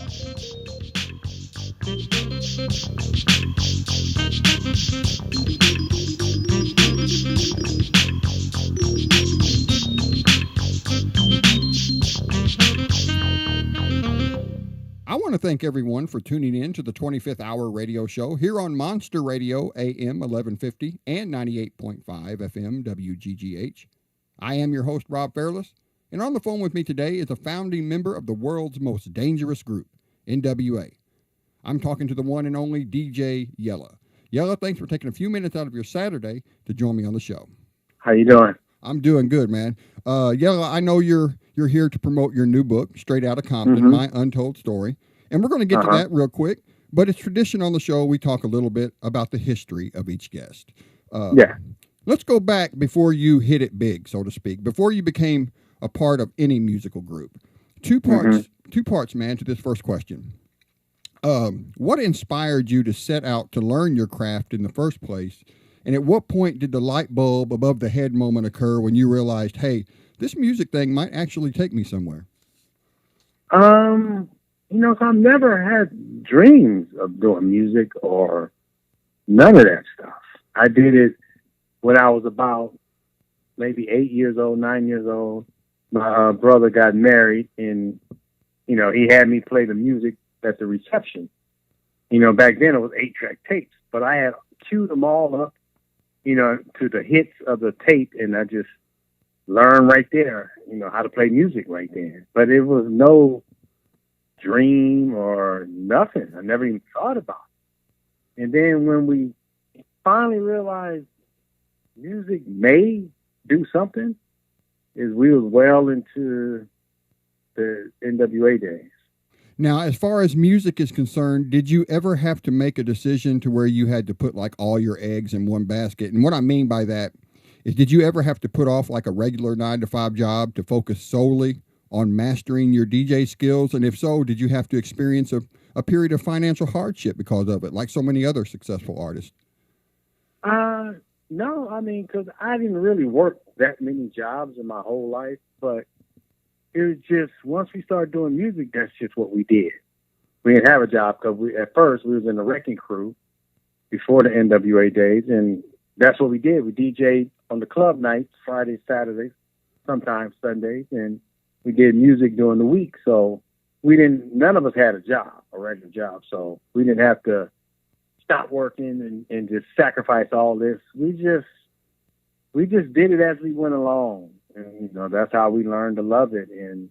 I want to thank everyone for tuning in to the 25th Hour radio show here on Monster Radio AM 1150 and 98.5 FM WGGH. I am your host, Rob Fairless, and on the phone with me today is a founding member of the world's most dangerous group, NWA. I'm talking to the one and only DJ Yella. Yella, thanks for taking a few minutes out of your Saturday to join me on the show. How you doing? I'm doing good, man. Yella, I know you're here to promote your new book, Straight Outta Compton, My Untold Story. And we're going to get to that real quick. But it's tradition on the show. We talk a little bit about the history of each guest. Let's go back before you hit it big, so to speak, before you became a part of any musical group. Two parts, man, to this first question. What inspired you to set out to learn your craft in the first place? And at what point did the light bulb above the head moment occur when you realized, hey, this music thing might actually take me somewhere? So I've never had dreams of doing music or none of that stuff. I did it when I was about maybe 8 years old, 9 years old. My brother got married, and, he had me play the music at the reception. Back then it was 8-track tapes, but I had queued them all up, to the hits of the tape, and I just learned right there, how to play music right there. But it was no dream or nothing. I never even thought about it. And then when we finally realized music may do something, is we was well into the NWA days. Now, as far as music is concerned, did you ever have to make a decision to where you had to put like all your eggs in one basket? And what I mean by that is, did you ever have to put off like a regular 9-to-5 job to focus solely on mastering your DJ skills? And if so, did you have to experience a period of financial hardship because of it, like so many other successful artists? No, because I didn't really work that many jobs in my whole life, but it was just, once we started doing music, that's just what we did. We didn't have a job because at first we was in the wrecking crew before the NWA days, and that's what we did. We DJ'd on the club nights, Fridays, Saturdays, sometimes Sundays, and we did music during the week. So none of us had a regular job. So we didn't have to stop working and just sacrifice all this. We just did it as we went along. And, that's how we learned to love it. And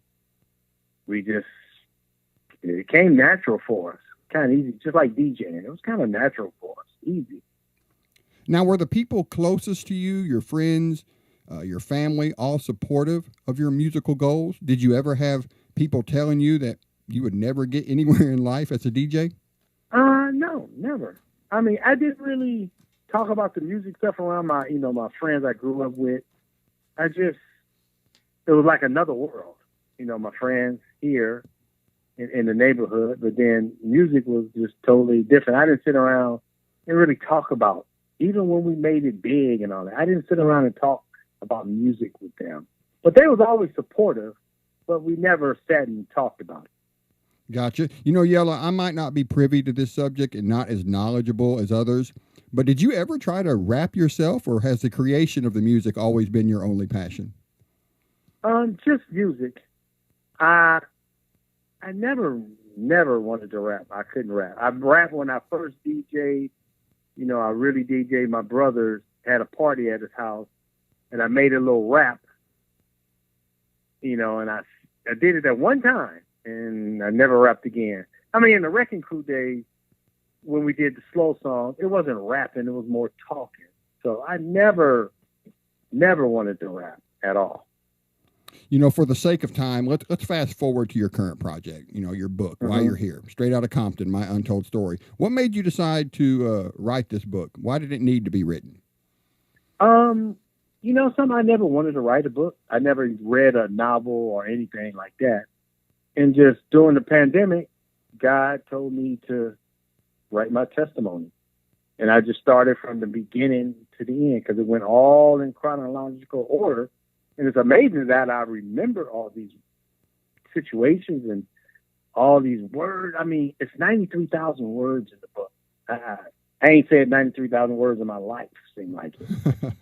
it came natural for us. Kind of easy, just like DJing. It was kind of natural for us, easy. Now, were the people closest to you, your friends, your family, all supportive of your musical goals? Did you ever have people telling you that you would never get anywhere in life as a DJ? No, never. I didn't really talk about the music stuff around my friends I grew up with. It was like another world. My friends here in the neighborhood, but then music was just totally different. I didn't sit around and really talk about, even when we made it big and all that, I didn't sit around and talk about music with them. But they was always supportive, but we never sat and talked about it. Gotcha. Yella, I might not be privy to this subject and not as knowledgeable as others, but did you ever try to rap yourself, or has the creation of the music always been your only passion? Just music. I never wanted to rap. I couldn't rap. I rapped when I first DJ'd. I really DJ'd. My brother had a party at his house, and I made a little rap, and I did it at one time, and I never rapped again. In the Wrecking Crew days, when we did the slow song, it wasn't rapping, it was more talking. So I never wanted to rap at all. For the sake of time, let's fast forward to your current project, your book, Why You're Here, Straight Outta Compton, My Untold Story. What made you decide to write this book? Why did it need to be written? I never wanted to write a book. I never read a novel or anything like that. And just during the pandemic, God told me to write my testimony. And I just started from the beginning to the end because it went all in chronological order. And it's amazing that I remember all these situations and all these words. I mean, it's 93,000 words in the book. I ain't said 93,000 words in my life, seemed like it.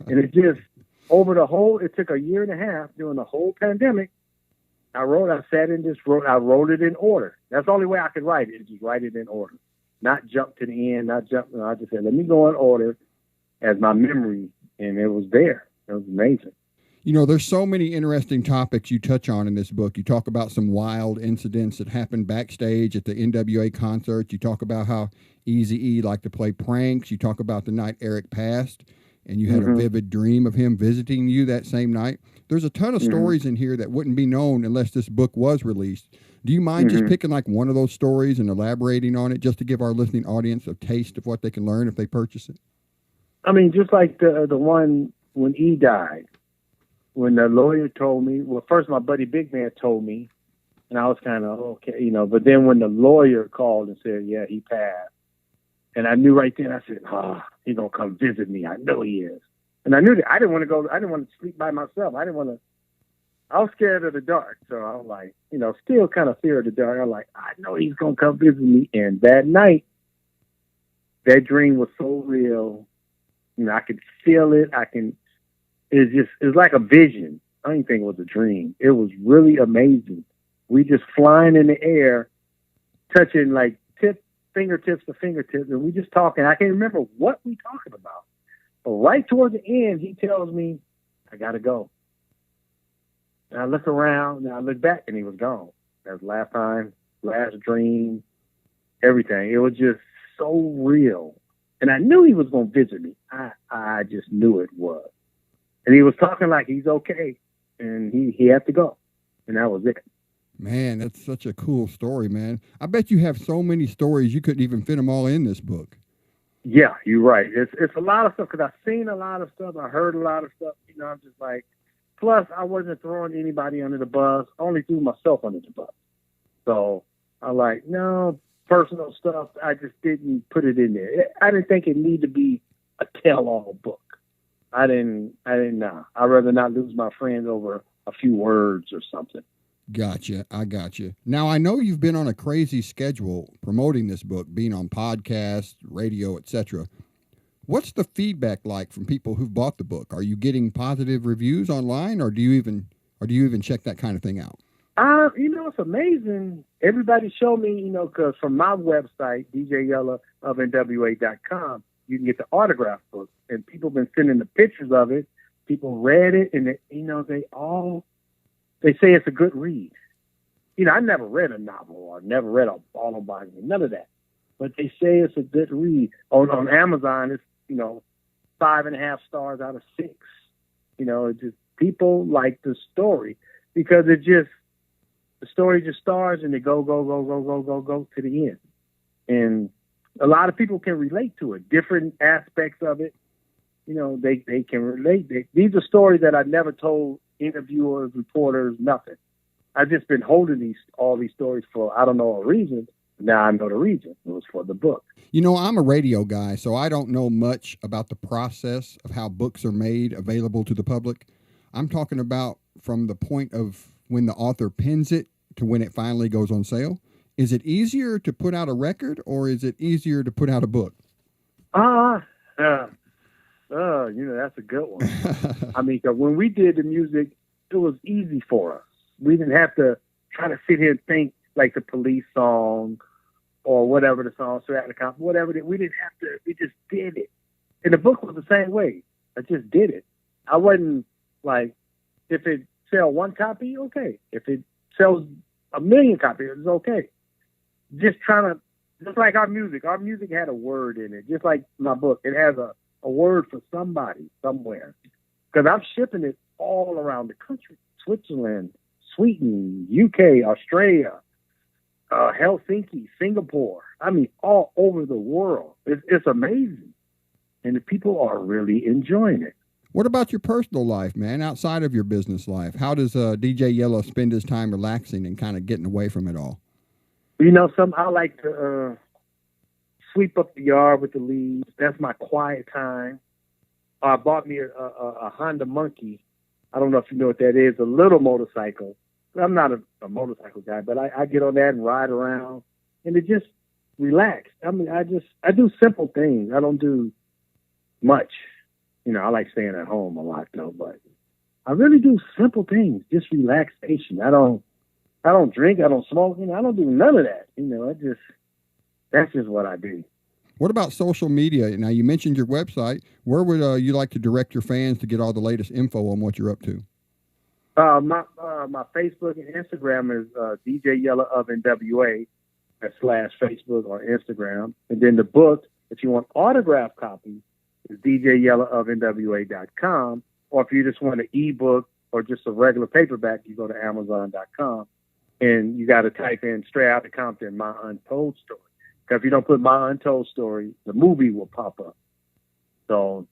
And it just, it took a year and a half during the whole pandemic. I wrote it in order. That's the only way I could write it, is just write it in order. Not jump to the end, I just said, let me go in order as my memory, and it was there. It was amazing. You know, there's so many interesting topics you touch on in this book. You talk about some wild incidents that happened backstage at the NWA concert. You talk about how Eazy-E liked to play pranks. You talk about the night Eric passed, and you had a vivid dream of him visiting you that same night. There's a ton of stories in here that wouldn't be known unless this book was released. Do you mind just picking like one of those stories and elaborating on it, just to give our listening audience a taste of what they can learn if they purchase it? I mean, just like the one when E died. When the lawyer told me, well, first my buddy Big Man told me, and I was kind of okay, you know, but then when the lawyer called and said, yeah, he passed, and I knew right then, I said, he's going to come visit me. I know he is. And I knew that I didn't want to go, I didn't want to sleep by myself. I was scared of the dark. So I was like, you know, still kind of fear of the dark. I was like, I know he's going to come visit me. And that night, that dream was so real. You know, I could feel it. It's like a vision. I don't even think it was a dream. It was really amazing. We just flying in the air, touching like fingertips to fingertips, and we just talking. I can't remember what we talking about. But right towards the end, he tells me, I got to go. And I look around, and I look back, and he was gone. That was last time, last dream, everything. It was just so real. And I knew he was going to visit me. I just knew it was. And he was talking like he's okay, and he had to go, and that was it. Man, that's such a cool story, man. I bet you have so many stories you couldn't even fit them all in this book. Yeah, you're right. It's a lot of stuff because I've seen a lot of stuff. I heard a lot of stuff. You know, I'm just like, plus I wasn't throwing anybody under the bus. I only threw myself under the bus. So I'm like, no, personal stuff, I just didn't put it in there. I didn't think it needed to be a tell-all book. I didn't know. I'd rather not lose my friends over a few words or something. Gotcha. I gotcha. Now, I know you've been on a crazy schedule promoting this book, being on podcasts, radio, etc. What's the feedback like from people who've bought the book? Are you getting positive reviews online, or do you even check that kind of thing out? You know, it's amazing. Everybody show me, you know, because from my website, DJYella of NWA.com, you can get the autograph book, and people have been sending the pictures of it. People read it, and you know, they say it's a good read. You know, I never read a novel or never read a autobiography, none of that. But they say it's a good read. On Amazon, it's, you know, 5.5 stars out of 6. You know, it's just people like the story because the story just starts and they go to the end. And a lot of people can relate to it, different aspects of it. You know, they can relate. These are stories that I never told interviewers, reporters, nothing. I've just been holding all these stories for, I don't know a reason. Now I know the reason. It was for the book. You know, I'm a radio guy, so I don't know much about the process of how books are made available to the public. I'm talking about from the point of when the author pens it to when it finally goes on sale. Is it easier to put out a record, or is it easier to put out a book? You know, that's a good one. I mean, 'cause when we did the music, it was easy for us. We didn't have to try to sit here and think like the Police song or whatever the song, Outta Compton, whatever. We didn't have to. We just did it. And the book was the same way. I just did it. I wasn't like, if it sells 1 copy, okay. If it sells 1 million copies, it's okay. Just like our music. Our music had a word in it. Just like my book, it has a word for somebody somewhere. Because I'm shipping it all around the country. Switzerland, Sweden, UK, Australia, Helsinki, Singapore. I mean, all over the world. It's amazing. And the people are really enjoying it. What about your personal life, man, outside of your business life? How does DJ Yella spend his time relaxing and kind of getting away from it all? You know, I like to sweep up the yard with the leaves. That's my quiet time. I bought me a Honda Monkey. I don't know if you know what that is, a little motorcycle. I'm not a motorcycle guy, but I get on that and ride around, and it just relax. I mean, I do simple things. I don't do much. You know, I like staying at home a lot though, but I really do simple things, just relaxation. I don't drink, I don't smoke, you know, I don't do none of that. You know, that's just what I do. What about social media? Now, you mentioned your website. Where would you like to direct your fans to get all the latest info on what you're up to? My Facebook and Instagram is DJ Yella of NWA / Facebook or Instagram. And then the book, if you want autograph copies, is DJYellaofNWA.com. Or if you just want an ebook or just a regular paperback, you go to Amazon.com. And you got to type in straight Outta Compton, My Untold Story. Because if you don't put My Untold Story, the movie will pop up. So,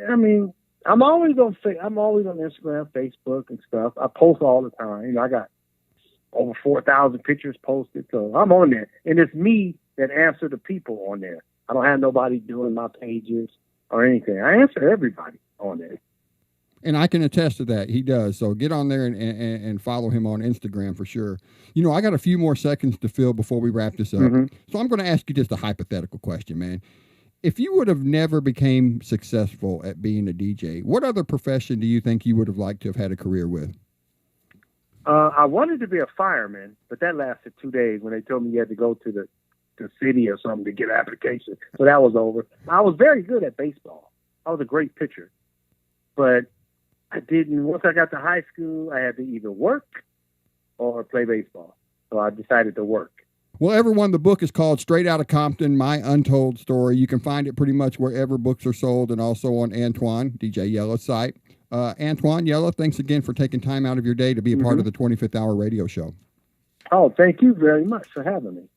I mean, I'm always on Instagram, Facebook, and stuff. I post all the time. You know, I got over 4,000 pictures posted, so I'm on there. And it's me that answer the people on there. I don't have nobody doing my pages or anything. I answer everybody on there. And I can attest to that. He does. So get on there and follow him on Instagram for sure. You know, I got a few more seconds to fill before we wrap this up. So I'm going to ask you just a hypothetical question, man. If you would have never became successful at being a DJ, what other profession do you think you would have liked to have had a career with? I wanted to be a fireman, but that lasted 2 days when they told me you had to go to the city or something to get an application. So that was over. I was very good at baseball. I was a great pitcher. But I didn't, once I got to high school, I had to either work or play baseball. So I decided to work. Well, everyone, the book is called Straight Outta Compton, My Untold Story. You can find it pretty much wherever books are sold and also on Antoine, DJ Yella's site. Antoine, Yella, thanks again for taking time out of your day to be a part of the 25th Hour radio show. Oh, thank you very much for having me.